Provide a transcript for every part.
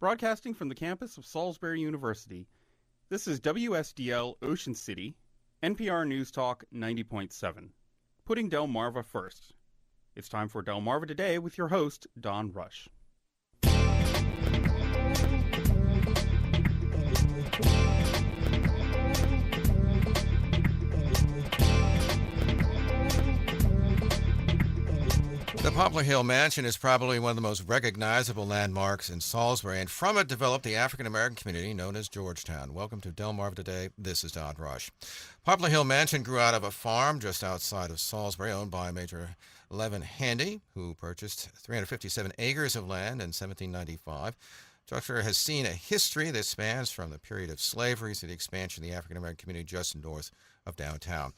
broadcasting from the campus of Salisbury University. This is WSDL Ocean City, NPR News Talk 90.7, putting Delmarva first. It's time for Delmarva Today with your host, Don Rush. The Poplar Hill Mansion is probably one of the most recognizable landmarks in Salisbury, and from it developed the African-American community known as Georgetown. Welcome to Delmarva Today. This is Don Rush. Poplar Hill Mansion grew out of a farm just outside of Salisbury owned by Major Levin Handy, who purchased 357 acres of land in 1795. Structure has seen a history that spans from the period of slavery to the expansion of the African-American community just north of downtown.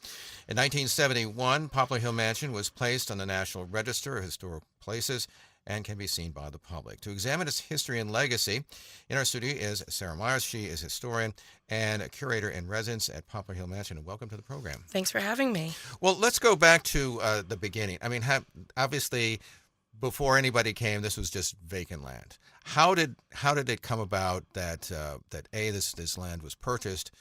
In 1971, Poplar Hill Mansion was placed on the National Register of Historic Places and can be seen by the public. To examine its history and legacy, in our studio is Sarah Myers. She is a historian and a curator in residence at Poplar Hill Mansion. And welcome to the program. Thanks for having me. Well, let's go back to the beginning. I mean, obviously, before anybody came, this was just vacant land. How did it come about that this land was purchased?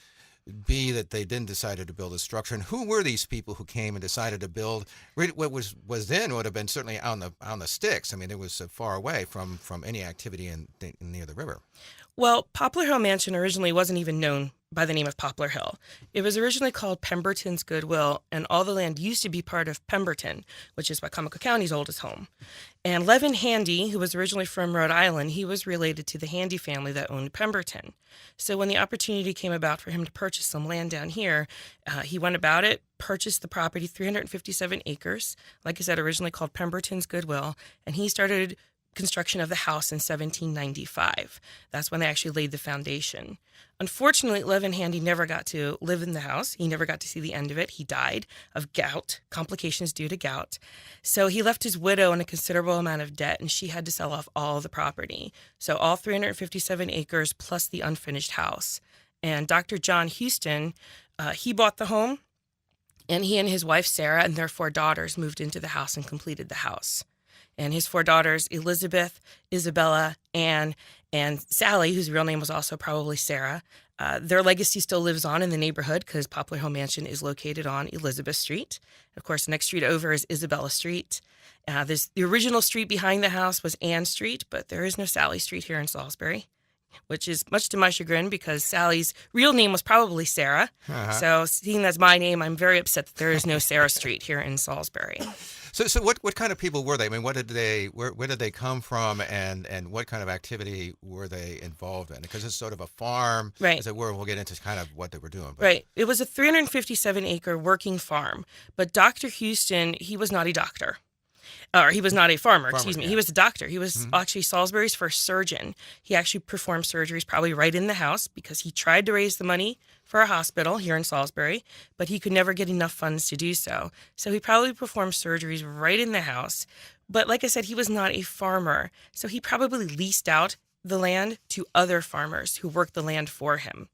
B, that they then decided to build a structure, and who were these people who came and decided to build what was then would have been certainly on the sticks? I mean, it was far away from any activity near the river. Well, Poplar Hill Mansion originally wasn't even known by the name of Poplar Hill. It was originally called Pemberton's Goodwill, and all the land used to be part of Pemberton, which is Wicomico County's oldest home. And Levin Handy, who was originally from Rhode Island, he was related to the Handy family that owned Pemberton. So when the opportunity came about for him to purchase some land down here, he went about it, purchased the property, 357 acres, like I said, originally called Pemberton's Goodwill, and he started construction of the house in 1795. That's when they actually laid the foundation. Unfortunately, Levin Handy never got to live in the house. He never got to see the end of it. He died of gout, complications due to gout. So he left his widow in a considerable amount of debt, and she had to sell off all the property. So all 357 acres plus the unfinished house. And Dr. John Houston, he bought the home, and he and his wife, Sarah, and their 4 daughters moved into the house and completed the house. And his 4 daughters, Elizabeth, Isabella, Anne, and Sally, whose real name was also probably Sarah, their legacy still lives on in the neighborhood because Poplar Hill Mansion is located on Elizabeth Street. Of course, the next street over is Isabella Street. The original street behind the house was Ann Street, but there is no Sally Street here in Salisbury, which is much to my chagrin because Sally's real name was probably Sarah. Uh-huh. So seeing that's my name, I'm very upset that there is no Sarah Street here in Salisbury. So what kind of people were they? I mean, where did they come from, and what kind of activity were they involved in? Because it's sort of a farm, right, as it were. We'll get into kind of what they were doing. But. Right. It was a 357-acre working farm, but Dr. Houston, he was not a doctor. Or he was not a farmer, excuse me. Yeah. He was a doctor. He was actually Salisbury's first surgeon. He actually performed surgeries probably right in the house because he tried to raise the money for a hospital here in Salisbury, but he could never get enough funds to do so. So he probably performed surgeries right in the house. But like I said, he was not a farmer. So he probably leased out the land to other farmers who worked the land for him.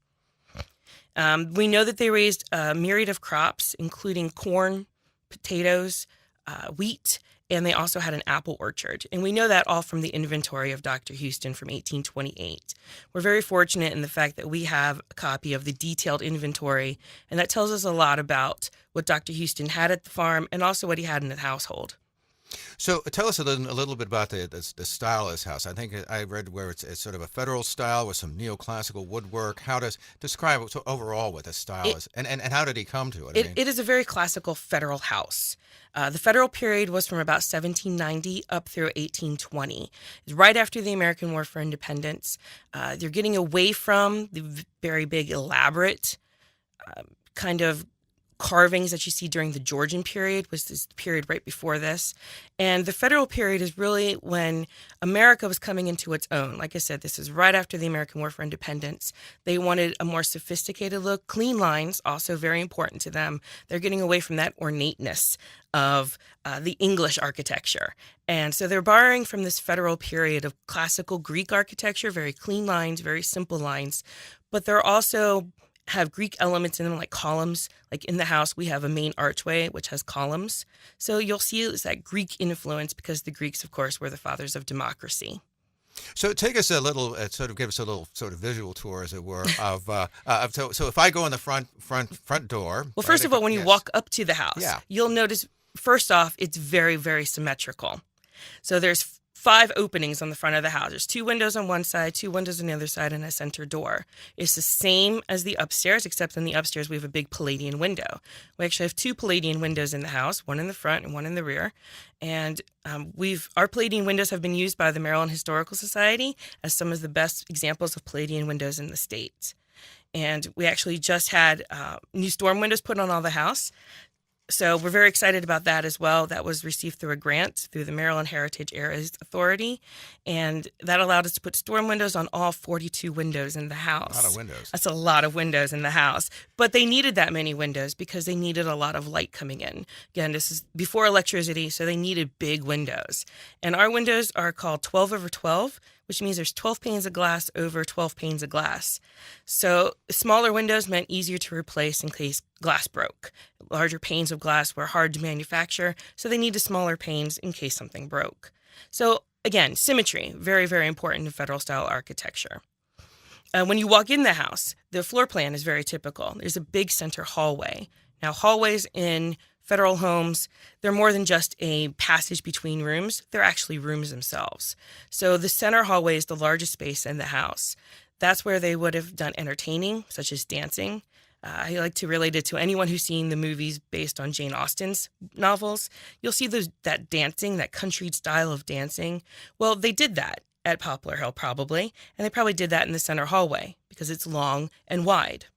We know that they raised a myriad of crops, including corn, potatoes, wheat, and they also had an apple orchard. And we know that all from the inventory of Dr. Houston from 1828. We're very fortunate in the fact that we have a copy of the detailed inventory, and that tells us a lot about what Dr. Houston had at the farm and also what he had in the household. So tell us a little bit about the Stylist House. I think I read where it's sort of a federal style with some neoclassical woodwork. How does describe it overall with a stylist, and how did he come to it? It is a very classical federal house. The federal period was from about 1790 up through 1820. It's right after the American War for Independence. They're getting away from the very big, elaborate kind of carvings that you see during the Georgian period, was this period right before this. And the federal period is really when America was coming into its own. Like I said, this is right after the American War for Independence. They wanted a more sophisticated look, clean lines, also very important to them. They're getting away from that ornateness of the English architecture. And so they're borrowing from this federal period of classical Greek architecture, very clean lines, very simple lines, but they're also have Greek elements in them, like columns. Like in the house, we have a main archway, which has columns. So you'll see it's that Greek influence because the Greeks, of course, were the fathers of democracy. So take us a little, give us a little sort of visual tour, as it were, so if I go in the front door. Well, first of all, when you walk up to the house, Yeah. you'll notice, first off, it's very, very symmetrical. So there's 5 openings on the front of the house. There's 2 windows on one side, 2 windows on the other side, and a center door. It's the same as the upstairs, except in the upstairs we have a big Palladian window. We actually have 2 Palladian windows in the house, one in the front and one in the rear. And our Palladian windows have been used by the Maryland Historical Society as some of the best examples of Palladian windows in the state. And we actually just had new storm windows put on all the house. So we're very excited about that as well. That was received through a grant through the Maryland Heritage Areas Authority, and that allowed us to put storm windows on all 42 windows in the house. A lot of windows. That's a lot of windows in the house. But they needed that many windows because they needed a lot of light coming in. Again, this is before electricity, so they needed big windows. And our windows are called 12 over 12, which means there's 12 panes of glass over 12 panes of glass. So smaller windows meant easier to replace in case glass broke. Larger panes of glass were hard to manufacture, so they needed smaller panes in case something broke. So again, symmetry, very, very important in federal style architecture. When you walk in the house, the floor plan is very typical. There's a big center hallway. Now, hallways in federal homes, they're more than just a passage between rooms. They're actually rooms themselves. So the center hallway is the largest space in the house. That's where they would have done entertaining, such as dancing. I like to relate it to anyone who's seen the movies based on Jane Austen's novels. You'll see that dancing, that country style of dancing. Well, they did that at Poplar Hill probably, and they probably did that in the center hallway because it's long and wide.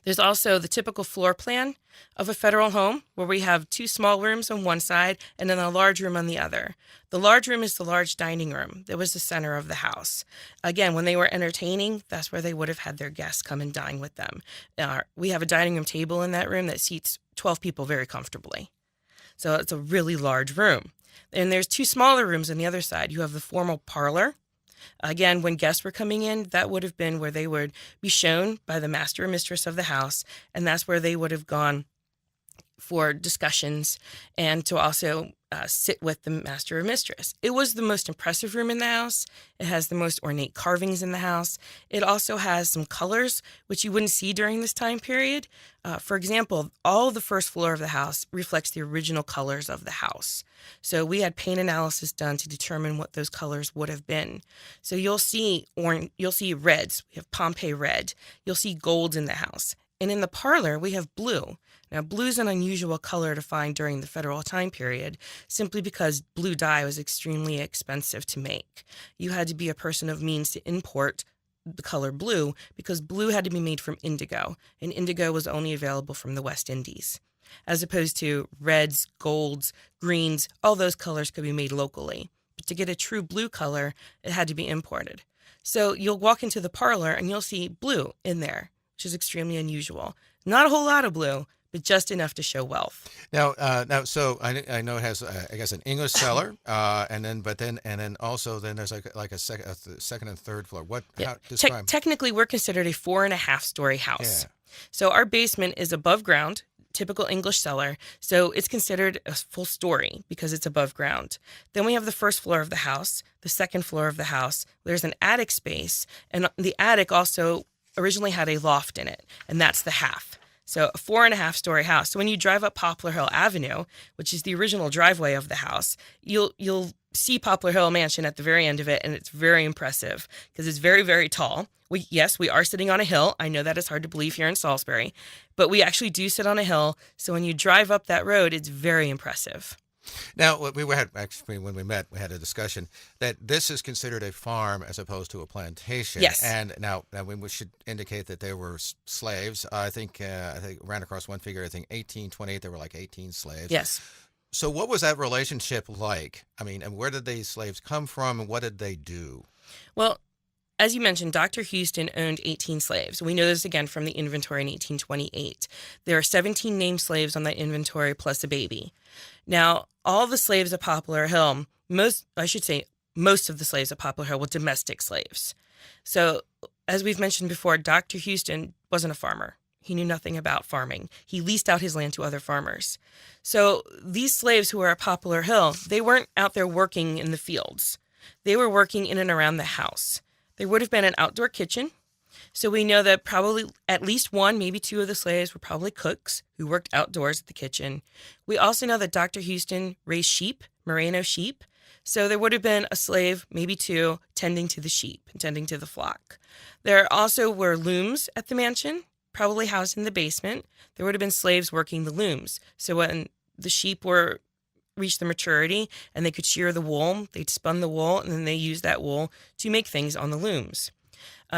There's also the typical floor plan of a federal home where we have 2 small rooms on one side and then a large room on the other. The large room is the large dining room that was the center of the house. Again, when they were entertaining, that's where they would have had their guests come and dine with them. We have a dining room table in that room that seats 12 people very comfortably. So it's a really large room. And there's 2 smaller rooms on the other side. You have the formal parlor. Again, when guests were coming in, that would have been where they would be shown by the master or mistress of the house, and that's where they would have gone for discussions and to also sit with the master or mistress. It was the most impressive room in the house. It has the most ornate carvings in the house. It also has some colors, which you wouldn't see during this time period. For example, all the first floor of the house reflects the original colors of the house. So we had paint analysis done to determine what those colors would have been. So you'll see reds. We have Pompeii red. You'll see golds in the house. And in the parlor, we have blue. Now, blue is an unusual color to find during the federal time period, simply because blue dye was extremely expensive to make. You had to be a person of means to import the color blue because blue had to be made from indigo, and indigo was only available from the West Indies. As opposed to reds, golds, greens, all those colors could be made locally. But to get a true blue color, it had to be imported. So you'll walk into the parlor and you'll see blue in there, which is extremely unusual. Not a whole lot of blue, but just enough to show wealth. Now, so I know it has, I guess, an English cellar, and then also there's like a second and third floor. How describe? Technically, we're considered a 4.5-story house. Yeah. So our basement is above ground, typical English cellar. So it's considered a full story because it's above ground. Then we have the first floor of the house, the second floor of the house. There's an attic space, and the attic also originally had a loft in it, and that's the half. So a 4.5-story house. So when you drive up Poplar Hill Avenue, which is the original driveway of the house, you'll see Poplar Hill Mansion at the very end of it, and it's very impressive because it's very, very tall. We are sitting on a hill. I know that is hard to believe here in Salisbury, but we actually do sit on a hill. So when you drive up that road, it's very impressive. Now, when we met, we had a discussion that this is considered a farm as opposed to a plantation. Yes. And now we should indicate that there were slaves. I think ran across one figure. I think 1828 there were like 18 slaves. Yes. So what was that relationship like? I mean, and where did these slaves come from, and what did they do? Well, as you mentioned, Dr. Houston owned 18 slaves. We know this again from the inventory in 1828. There are 17 named slaves on that inventory plus a baby. Now, all the slaves at Poplar Hill, most of the slaves at Poplar Hill were domestic slaves. So, as we've mentioned before, Dr. Houston wasn't a farmer. He knew nothing about farming. He leased out his land to other farmers. So these slaves who were at Poplar Hill, they weren't out there working in the fields. they were working in and around the house. There would have been an outdoor kitchen. So we know that probably at least one, maybe two of the slaves were probably cooks who worked outdoors at the kitchen. We also know that Dr. Houston raised sheep, merino sheep. So there would have been a slave, maybe two, tending to the sheep and tending to the flock. There also were looms at the mansion, probably housed in the basement. There would have been slaves working the looms. So when the sheep reached the maturity and they could shear the wool, they'd spun the wool, and then they used that wool to make things on the looms.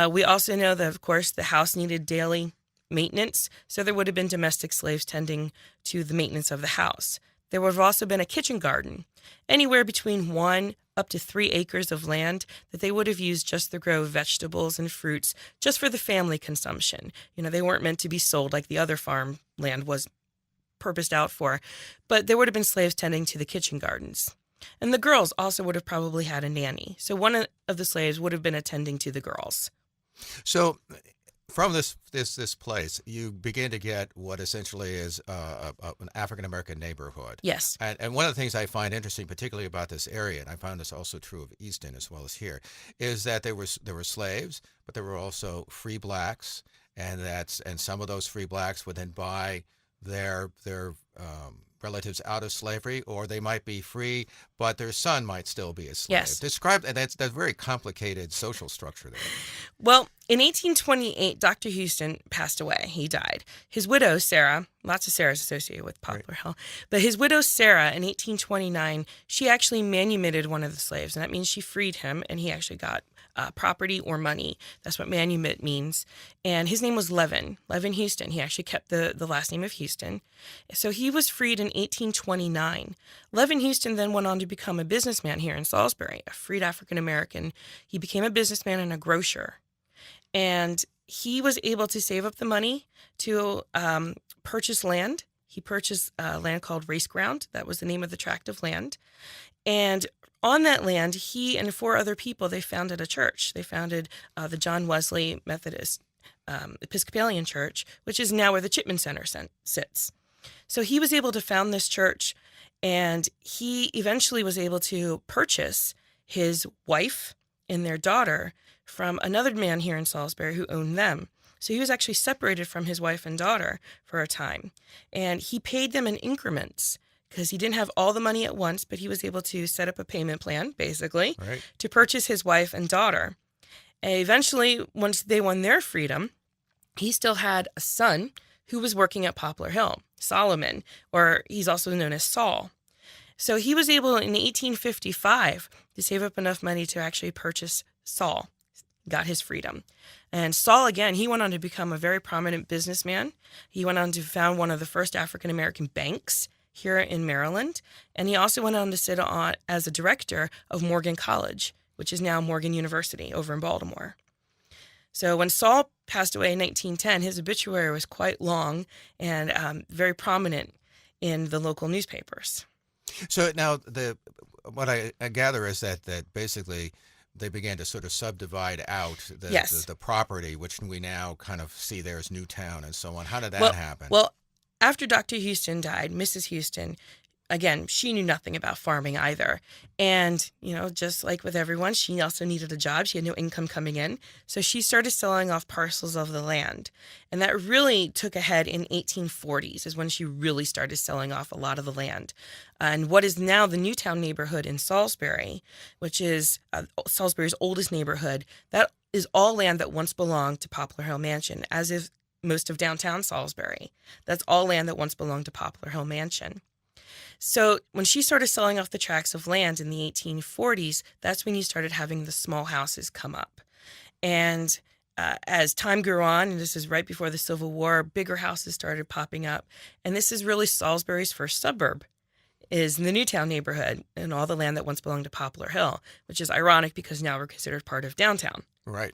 We also know that, of course, the house needed daily maintenance, so there would have been domestic slaves tending to the maintenance of the house. There would have also been a kitchen garden, anywhere between 1 up to 3 acres of land that they would have used just to grow vegetables and fruits, just for the family consumption. They weren't meant to be sold like the other farm land was purposed out for, but there would have been slaves tending to the kitchen gardens. And the girls also would have probably had a nanny. So one of the slaves would have been attending to the girls. So from this place, you begin to get what essentially is an African-American neighborhood. Yes. And one of the things I find interesting, particularly about this area, and I found this also true of Easton as well as here, is that there were slaves, but there were also free blacks, and some of those free blacks would then buy their relatives out of slavery, or they might be free, but their son might still be a slave. Yes. Describe that's very complicated social structure there. Well, in 1828, Dr. Houston passed away. He died. His widow, Sarah, lots of Sarahs associated with Poplar Hill, but his widow, Sarah, in 1829, she actually manumitted one of the slaves, and that means she freed him, and he actually got property or money. That's what manumit means. And his name was Levin Houston. He actually kept the last name of Houston. So he was freed in 1829. Levin Houston then went on to become a businessman here in Salisbury, a freed African American. He became a businessman and a grocer. And he was able to save up the money to purchase land. He purchased land called Race Ground. That was the name of the tract of land. And on that land, he and 4 other people, they founded a church. They founded the John Wesley Methodist Episcopalian Church, which is now where the Chipman Center sits. So he was able to found this church, and he eventually was able to purchase his wife and their daughter from another man here in Salisbury who owned them. So he was actually separated from his wife and daughter for a time, and he paid them in increments, because he didn't have all the money at once, but he was able to set up a payment plan, basically, to purchase his wife and daughter. And eventually, once they won their freedom, he still had a son who was working at Poplar Hill, Solomon, or he's also known as Saul. So he was able, in 1855, to save up enough money to actually purchase Saul, got his freedom. And Saul, again, he went on to become a very prominent businessman. He went on to found one of the first African-American banks here in Maryland, and he also went on to sit on as a director of Morgan College, which is now Morgan University over in Baltimore. So when Saul passed away in 1910, his obituary was quite long and very prominent in the local newspapers. So now what I gather is that basically they began to sort of subdivide out the property, which we now kind of see there as Newtown and so on. How did that happen? Well, after Dr. Houston died, Mrs. Houston, again, she knew nothing about farming either. And, just like with everyone, she also needed a job. She had no income coming in. So she started selling off parcels of the land. And that really took a head in 1840s is when she really started selling off a lot of the land. And what is now the Newtown neighborhood in Salisbury, which is Salisbury's oldest neighborhood, that is all land that once belonged to Poplar Hill Mansion, as if most of downtown Salisbury. That's all land that once belonged to Poplar Hill Mansion. So when she started selling off the tracts of land in the 1840s, that's when you started having the small houses come up. And as time grew on, and this is right before the Civil War, bigger houses started popping up. And this is really Salisbury's first suburb, is the Newtown neighborhood and all the land that once belonged to Poplar Hill, which is ironic because now we're considered part of downtown. Right.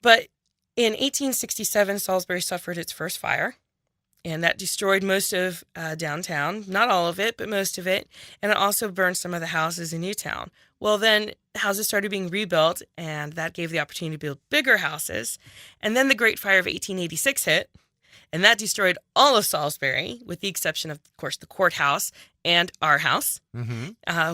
But in 1867, Salisbury suffered its first fire, and that destroyed most of downtown. Not all of it, but most of it. And it also burned some of the houses in Newtown. Well, then houses started being rebuilt, and that gave the opportunity to build bigger houses. And then the Great Fire of 1886 hit, And that destroyed all of Salisbury, with the exception of course, the courthouse and our house.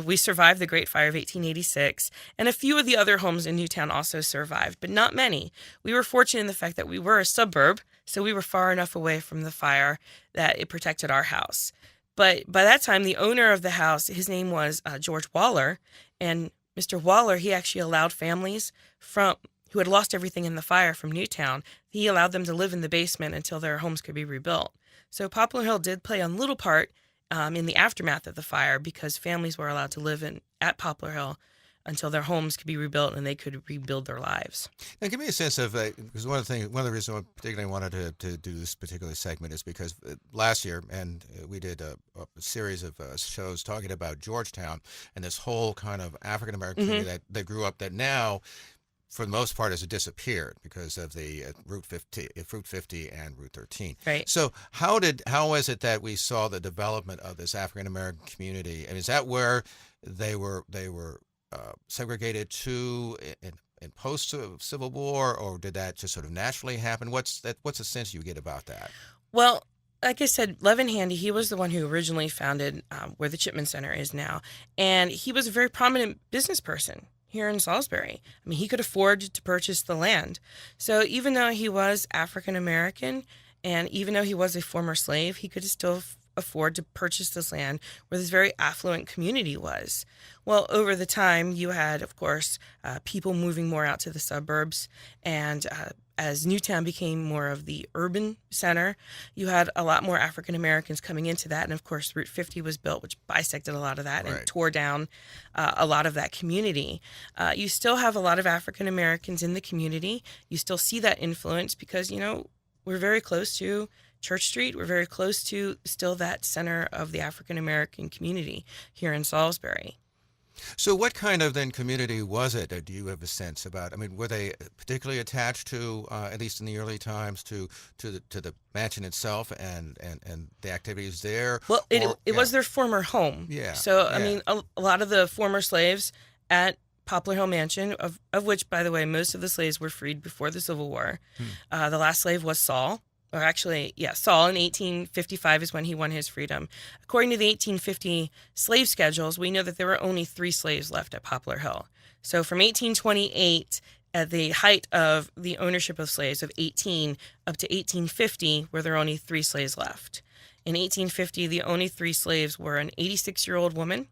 We survived the Great Fire of 1886, and a few of the other homes in Newtown also survived, but not many. We were fortunate in the fact that we were a suburb, so we were far enough away from the fire that it protected our house. But by that time, the owner of the house, his name was George Waller, and Mr. Waller, he actually allowed families who had lost everything in the fire from Newtown, he allowed them to live in the basement until their homes could be rebuilt. So Poplar Hill did play a little part in the aftermath of the fire, because families were allowed to live at Poplar Hill until their homes could be rebuilt and they could rebuild their lives. Now, give me a sense of, because one of the reasons I particularly wanted to do this particular segment is because last year, and we did a series of shows talking about Georgetown and this whole kind of African American community that grew up, that now, for the most part, has disappeared because of the Route 50 and Route 13. Right. So how is it that we saw the development of this African American community? And is that where they were segregated to in post Civil War, or did that just sort of naturally happen? What's the sense you get about that? Well, like I said, Levin Handy, he was the one who originally founded where the Chipman Center is now, and he was a very prominent business person here in Salisbury. I mean, he could afford to purchase the land. So even though he was African American, and even though he was a former slave, he could still afford to purchase this land where this very affluent community was. Well, over the time, you had, of course, people moving more out to the suburbs, and as Newtown became more of the urban center, you had a lot more African Americans coming into that, and of course, Route 50 was built, which bisected a lot of that and tore down a lot of that community. You still have a lot of African Americans in the community. You still see that influence because, we're very close to Church Street. We're very close to still that center of the African American community here in Salisbury. So what kind of then community was it? Do you have a sense about? I mean, were they particularly attached to, at least in the early times, to the mansion itself and the activities there? Well, it was their former home. Yeah. So I mean, a lot of the former slaves at Poplar Hill Mansion, of which, by the way, most of the slaves were freed before the Civil War. The last slave was Saul. Or actually, Saul in 1855 is when he won his freedom. According to the 1850 slave schedules, we know that there were only 3 slaves left at Poplar Hill. So from 1828, at the height of the ownership of slaves of 18, up to 1850, where there were only 3 slaves left. In 1850, the only 3 slaves were an 86-year-old woman.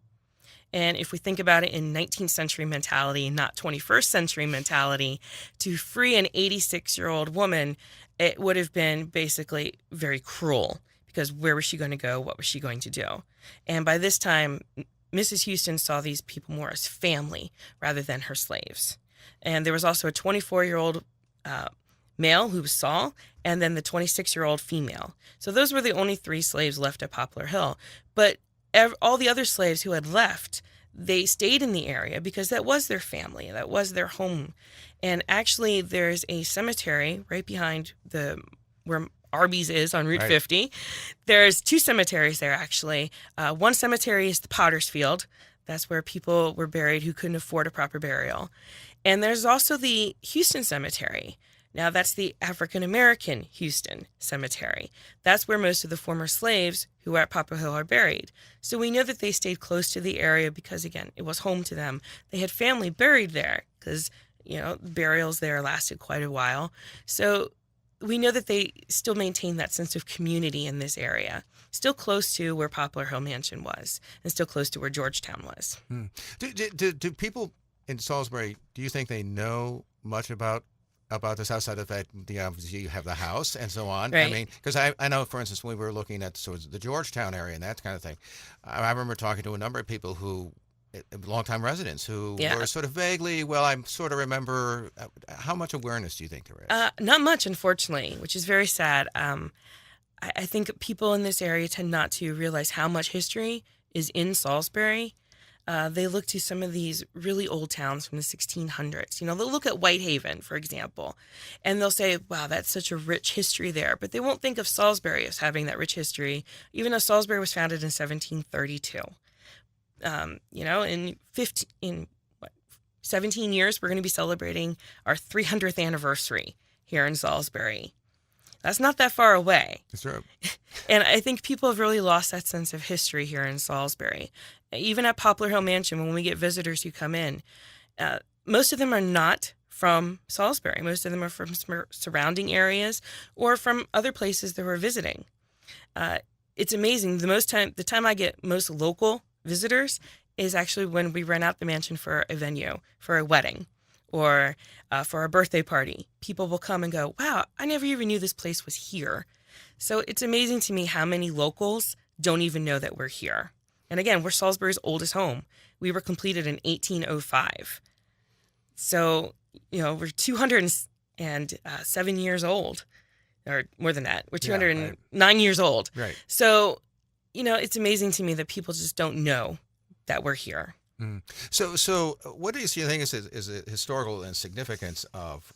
And if we think about it in 19th century mentality, not 21st century mentality, to free an 86-year-old woman, it would have been basically very cruel, because where was she going to go? What was she going to do? And by this time, Mrs. Houston saw these people more as family rather than her slaves. And there was also a 24-year-old male who was Saul, and then the 26-year-old female. So those were the only 3 slaves left at Poplar Hill. But all the other slaves who had left, they stayed in the area because that was their family, that was their home. And actually, there's a cemetery right behind where Arby's is on Route 50. There's 2 cemeteries there, actually. One cemetery is the Potter's Field. That's where people were buried who couldn't afford a proper burial. And there's also the Houston Cemetery. Now, that's the African American Houston Cemetery. That's where most of the former slaves who were at Poplar Hill are buried. So we know that they stayed close to the area because, again, it was home to them. They had family buried there because, burials there lasted quite a while. So we know that they still maintain that sense of community in this area, still close to where Poplar Hill Mansion was and still close to where Georgetown was. Do people in Salisbury, do you think they know much about this outside of that, you have the house and so on? Right. I mean, because I know, for instance, when we were looking at sort of the Georgetown area and that kind of thing, I remember talking to a number of people who, longtime residents who were sort of vaguely, I sort of remember. How much awareness do you think there is? Not much, unfortunately, which is very sad. I think people in this area tend not to realize how much history is in Salisbury. They look to some of these really old towns from the 1600s. They'll look at Whitehaven, for example, and they'll say, wow, that's such a rich history there. But they won't think of Salisbury as having that rich history, even though Salisbury was founded in 1732. In 17 years, we're going to be celebrating our 300th anniversary here in Salisbury. That's not that far away. That's right. And I think people have really lost that sense of history here in Salisbury. Even at Poplar Hill Mansion, when we get visitors who come in, most of them are not from Salisbury. Most of them are from surrounding areas or from other places that we're visiting. It's amazing. The time I get most local visitors is actually when we rent out the mansion for a venue, for a wedding, or for a birthday party. People will come and go, wow, I never even knew this place was here. So it's amazing to me how many locals don't even know that we're here. And again, we're Salisbury's oldest home. We were completed in 1805. So, we're 207 years old, or more than that. We're 209 years old. Right. So, it's amazing to me that people just don't know that we're here. Mm. So what do you think is the historical and significance of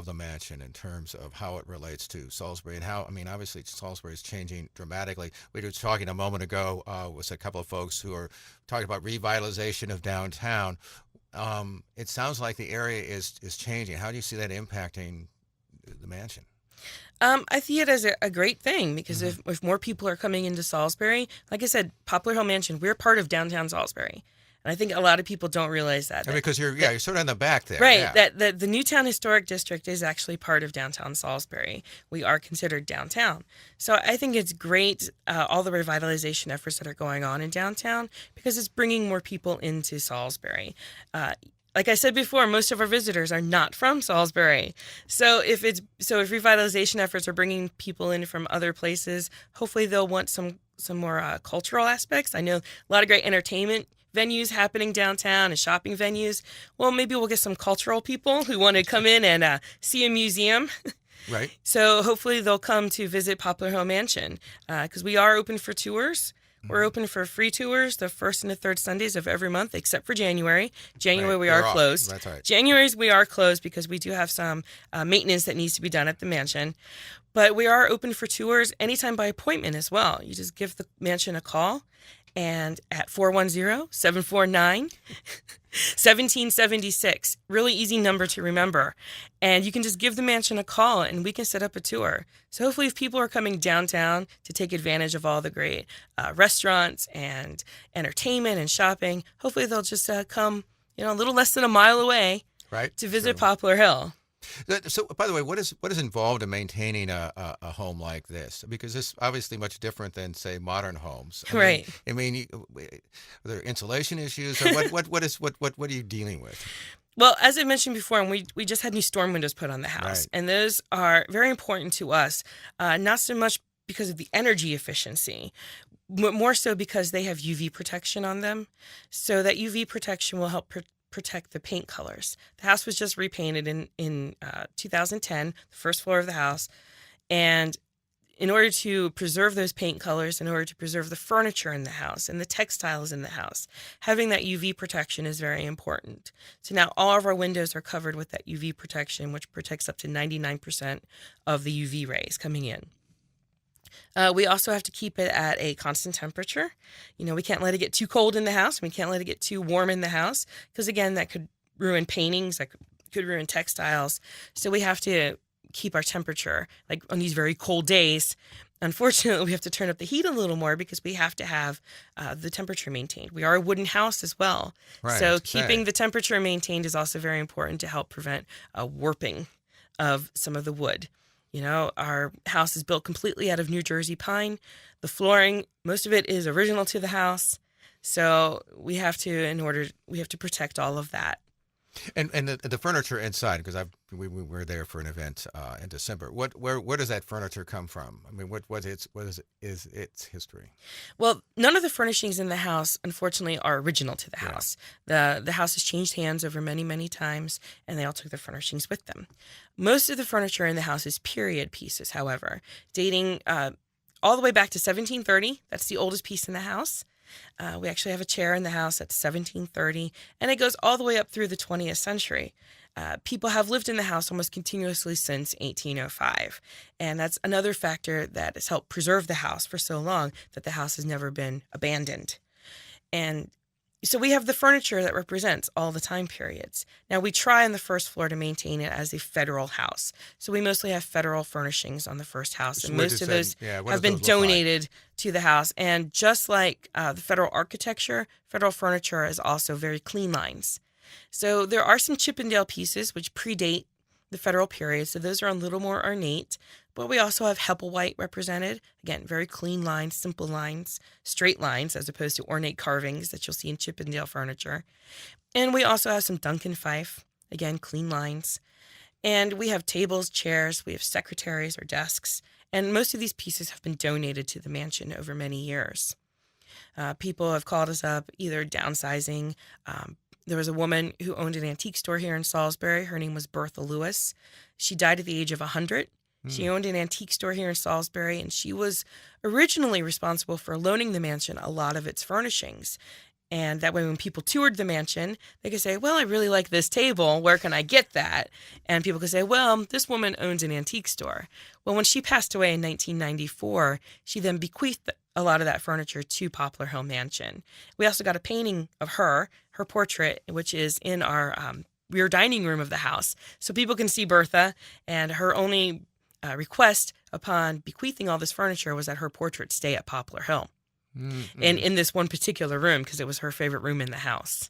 the mansion in terms of how it relates to Salisbury and how, obviously Salisbury is changing dramatically. We were talking a moment ago with a couple of folks who are talking about revitalization of downtown. It sounds like the area is changing. How do you see that impacting the mansion? I see it as a great thing because if more people are coming into Salisbury, like I said, Poplar Hill Mansion, we're part of downtown Salisbury. And I think a lot of people don't realize that. Because you're sort of in the back there. Right. Yeah. That the Newtown Historic District is actually part of downtown Salisbury. We are considered downtown. So I think it's great, all the revitalization efforts that are going on in downtown, because it's bringing more people into Salisbury. Like I said before, most of our visitors are not from Salisbury. So if revitalization efforts are bringing people in from other places, hopefully they'll want some more cultural aspects. I know a lot of great entertainment venues happening downtown and shopping venues. Well, maybe we'll get some cultural people who want to come in and see a museum. Right. So hopefully they'll come to visit Poplar Hill Mansion because we are open for tours. We're open for free tours the first and the third Sundays of every month, except for January. January, we are closed. That's right. January's we are closed because we do have some maintenance that needs to be done at the mansion. But we are open for tours anytime by appointment as well. You just give the mansion a call, and at 410-749-1776. Really easy number to remember. And you can just give the mansion a call and we can set up a tour. So hopefully if people are coming downtown to take advantage of all the great restaurants and entertainment and shopping, hopefully they'll just come, a little less than a mile away to visit Poplar Hill. So, by the way, what is involved in maintaining a home like this? Because it's obviously much different than, say, modern homes. Right. Are there insulation issues? Or what are you dealing with? Well, as I mentioned before, we just had new storm windows put on the house, Right. and those are very important to us. Not so much because of the energy efficiency, but more so because they have UV protection on them. So that UV protection will help protect the paint colors. The house was just repainted in 2010, the first floor of the house. And in order to preserve those paint colors, in order to preserve the furniture in the house and the textiles in the house, having that UV protection is very important. So now all of our windows are covered with that UV protection, which protects up to 99% of the UV rays coming in. We also have to keep it at a constant temperature. We can't let it get too cold in the house. We can't let it get too warm in the house because, again, that could ruin paintings, that could ruin textiles. So we have to keep our temperature. Like on these very cold days, unfortunately, we have to turn up the heat a little more because we have to have the temperature maintained. We are a wooden house as well. Right, so keeping the temperature maintained is also very important to help prevent warping of some of the wood. Our house is built completely out of New Jersey pine. The flooring, most of it is original to the house. So we have to protect all of that. And the furniture inside, because we were there for an event in December. Where does that furniture come from? What is its history? Well, none of the furnishings in the house, unfortunately, are original to the house. The house has changed hands over many, many times, and they all took their furnishings with them. Most of the furniture in the house is period pieces, however, dating all the way back to 1730. That's the oldest piece in the house. We actually have a chair in the house that's 1730, and it goes all the way up through the 20th century. People have lived in the house almost continuously since 1805, and that's another factor that has helped preserve the house for so long, that the house has never been abandoned. And So we have the furniture that represents all the time periods. Now, we try on the first floor to maintain it as a federal house. So we mostly have federal furnishings on the first house, and most of those have been donated to the house. And just like the federal architecture, federal furniture is also very clean lines. So there are some Chippendale pieces which predate the federal period, so those are a little more ornate. But we also have Hepplewhite represented. Again, very clean lines, simple lines, straight lines, as opposed to ornate carvings that you'll see in Chippendale furniture. And we also have some Duncan Fife, again, clean lines. And we have tables, chairs, we have secretaries or desks. And most of these pieces have been donated to the mansion over many years. People have called us up, either downsizing. There was a woman who owned an antique store here in Salisbury. Her name was Bertha Lewis. She died at the age of 100. She owned an antique store here in Salisbury, and she was originally responsible for loaning the mansion a lot of its furnishings. And that way, when people toured the mansion, they could say, well, I really like this table. Where can I get that? And people could say, well, this woman owns an antique store. Well, when she passed away in 1994, she then bequeathed a lot of that furniture to Poplar Hill Mansion. We also got a painting of her portrait, which is in our rear dining room of the house. So people can see Bertha, and her only request upon bequeathing all this furniture was that her portrait stay at Poplar Hill, and in this one particular room, because it was her favorite room in the house.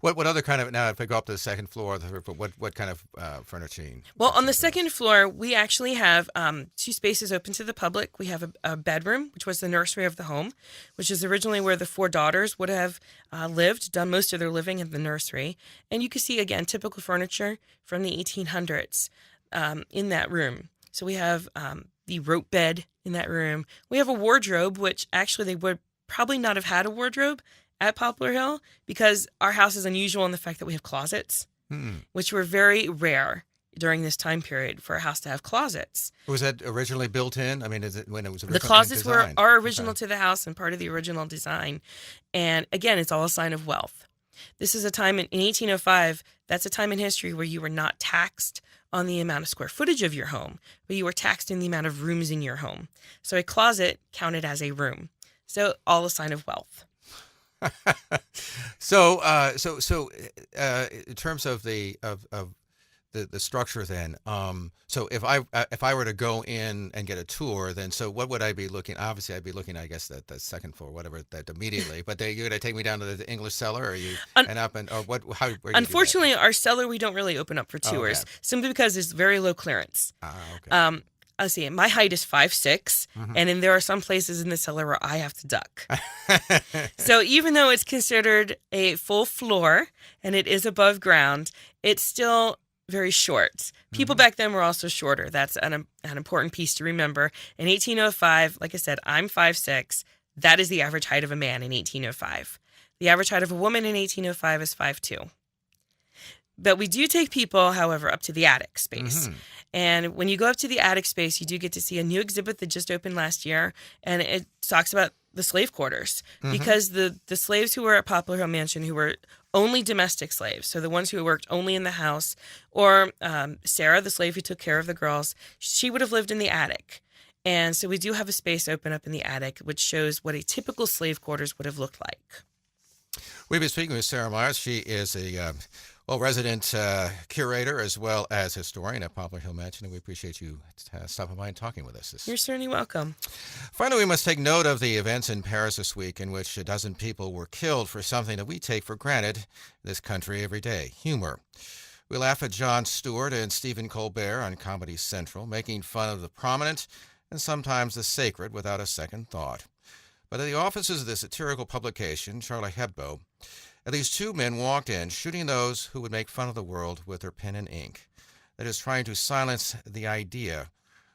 What other kind of, now if I go up to the second floor, what kind of furnishing? Well, on the second floor, we actually have two spaces open to the public. We have a bedroom, which was the nursery of the home, which is originally where the four daughters would have lived, done most of their living in the nursery. And you can see, again, typical furniture from the 1800s in that room. So we have the rope bed in that room. We have a wardrobe, which actually they would probably not have had a wardrobe at Poplar Hill, because our house is unusual in the fact that we have closets, which were very rare during this time period for a house to have closets. Was that originally built in? I mean, is it when it was originally The closets designed? are original to the house and part of the original design. And again, it's all a sign of wealth. This is a time in 1805, that's a time in history where you were not taxed on the amount of square footage of your home, but you were taxed in the amount of rooms in your home. So a closet counted as a room. So all a sign of wealth. So in terms of the structure, then, so if I were to go in and get a tour, then so what would I be looking? Obviously, I'd be looking, I guess, at the second floor, whatever that immediately. But you're gonna take me down to the English cellar, or what? How? Unfortunately, our cellar we don't really open up for tours, simply because it's very low clearance. Okay. Let's see, my height is 5'6", and then there are some places in the cellar where I have to duck. So even though it's considered a full floor and it is above ground, it's still very short. People back then were also shorter. That's an important piece to remember. In 1805, like I said, I'm 5'6". That is the average height of a man in 1805. The average height of a woman in 1805 is 5'2". But we do take people, however, up to the attic space. And when you go up to the attic space, you do get to see a new exhibit that just opened last year. And it talks about the slave quarters. Because the slaves who were at Poplar Hill Mansion, who were only domestic slaves, so the ones who worked only in the house, or Sarah, the slave who took care of the girls, she would have lived in the attic. And so we do have a space open up in the attic, which shows what a typical slave quarters would have looked like. We've been speaking with Sarah Myers. She is a resident curator as well as historian at Poplar Hill Mansion, and we appreciate you stopping by and talking with us. You're certainly welcome. Finally, we must take note of the events in Paris this week in which a dozen people were killed for something that we take for granted in this country every day: humor. We laugh at Jon Stewart and Stephen Colbert on Comedy Central, making fun of the prominent and sometimes the sacred without a second thought. But at the offices of the satirical publication, Charlie Hebdo, at least two men walked in, shooting those who would make fun of the world with their pen and ink. That is, trying to silence the idea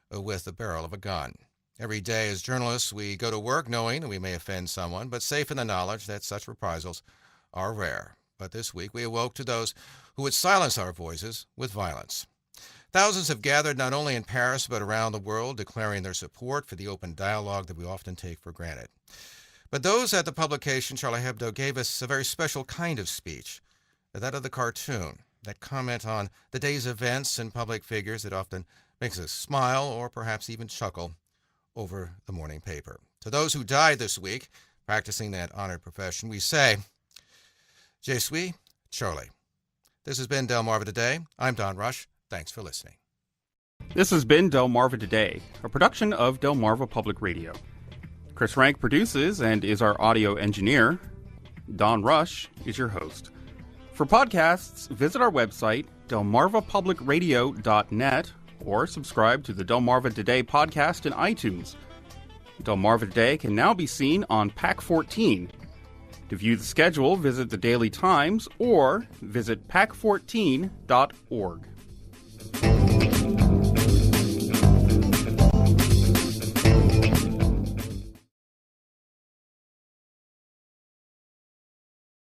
with the barrel of a gun. Every day as journalists, we go to work knowing that we may offend someone, but safe in the knowledge that such reprisals are rare. But this week, we awoke to those who would silence our voices with violence. Thousands have gathered not only in Paris, but around the world, declaring their support for the open dialogue that we often take for granted. But those at the publication, Charlie Hebdo, gave us a very special kind of speech, that of the cartoon, that comment on the day's events and public figures that often makes us smile or perhaps even chuckle over the morning paper. To those who died this week, practicing that honored profession, we say, Je suis Charlie. This has been Delmarva Today. I'm Don Rush. Thanks for listening. This has been Delmarva Today, a production of Delmarva Public Radio. Chris Rank produces and is our audio engineer. Don Rush is your host. For podcasts, visit our website, delmarvapublicradio.net, or subscribe to the Delmarva Today podcast in iTunes. Delmarva Today can now be seen on PAC 14. To view the schedule, visit the Daily Times or visit pac14.org.